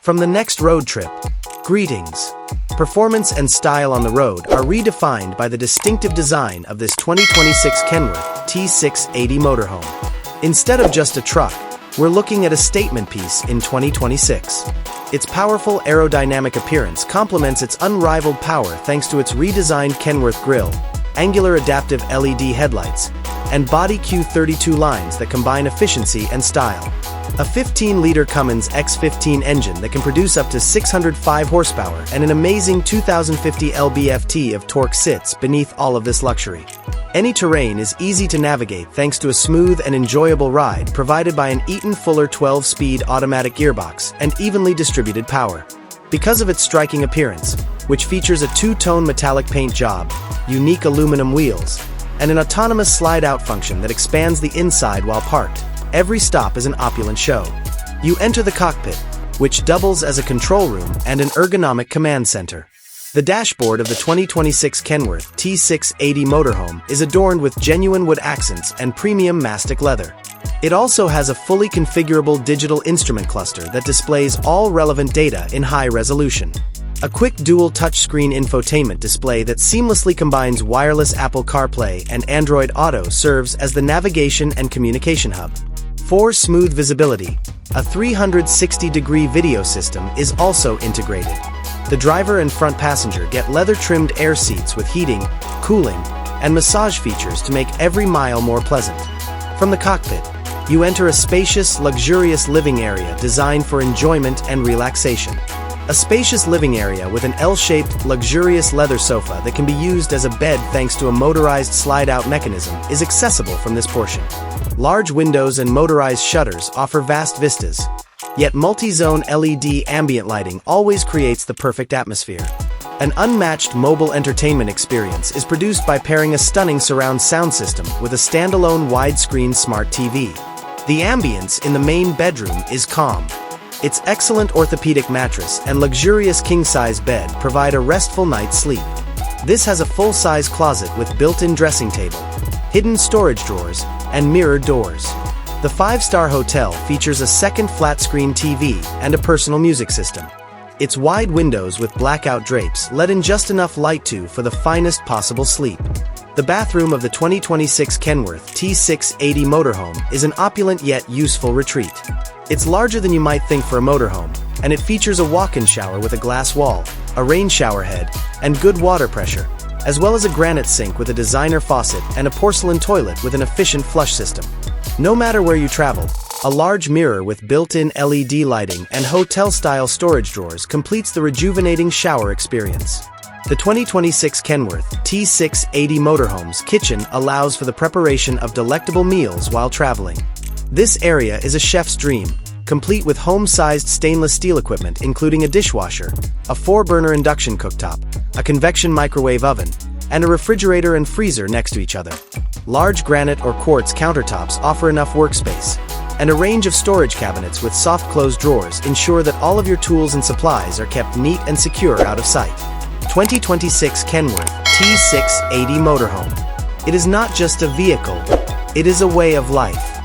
From the next road trip, greetings. Performance and style on the road are redefined by the distinctive design of this 2026 Kenworth T680 Motorhome. Instead of just a truck, we're looking at a statement piece in 2026. Its powerful aerodynamic appearance complements its unrivaled power thanks to its redesigned Kenworth grille, angular adaptive LED headlights, and body Q32 lines that combine efficiency and style. A 15-liter Cummins X15 engine that can produce up to 605 horsepower and an amazing 2050 lb-ft of torque sits beneath all of this luxury. Any terrain is easy to navigate thanks to a smooth and enjoyable ride provided by an Eaton Fuller 12-speed automatic gearbox and evenly distributed power. Because of its striking appearance, which features a two-tone metallic paint job, unique aluminum wheels, and an autonomous slide-out function that expands the inside while parked, every stop is an opulent show. You enter the cockpit, which doubles as a control room and an ergonomic command center. The dashboard of the 2026 Kenworth T680 Motorhome is adorned with genuine wood accents and premium mastic leather. It also has a fully configurable digital instrument cluster that displays all relevant data in high resolution. A quick dual touchscreen infotainment display that seamlessly combines wireless Apple CarPlay and Android Auto serves as the navigation and communication hub. For smooth visibility, a 360-degree video system is also integrated. The driver and front passenger get leather-trimmed air seats with heating, cooling, and massage features to make every mile more pleasant. From the cockpit, you enter a spacious, luxurious living area designed for enjoyment and relaxation. A spacious living area with an L-shaped, luxurious leather sofa that can be used as a bed thanks to a motorized slide-out mechanism is accessible from this portion. Large windows and motorized shutters offer vast vistas, yet multi-zone LED ambient lighting always creates the perfect atmosphere. An unmatched mobile entertainment experience is produced by pairing a stunning surround sound system with a standalone widescreen smart TV. The ambience in the main bedroom is calm. Its excellent orthopedic mattress and luxurious king-size bed provide a restful night's sleep. This has a full-size closet with built-in dressing table, hidden storage drawers, and mirrored doors. The five-star hotel features a second flat-screen TV and a personal music system. Its wide windows with blackout drapes let in just enough light for the finest possible sleep. The bathroom of the 2026 Kenworth T680 Motorhome is an opulent yet useful retreat. It's larger than you might think for a motorhome, and it features a walk-in shower with a glass wall, a rain shower head, and good water pressure, as well as a granite sink with a designer faucet and a porcelain toilet with an efficient flush system. No matter where you travel, a large mirror with built-in LED lighting and hotel-style storage drawers completes the rejuvenating shower experience. The 2026 Kenworth T680 Motorhome's kitchen allows for the preparation of delectable meals while traveling. This area is a chef's dream, complete with home-sized stainless steel equipment including a dishwasher, a 4-burner induction cooktop, a convection microwave oven, and a refrigerator and freezer next to each other. Large granite or quartz countertops offer enough workspace, and a range of storage cabinets with soft-closed drawers ensure that all of your tools and supplies are kept neat and secure out of sight. 2026 Kenworth T680 Motorhome. It is not just a vehicle, it is a way of life.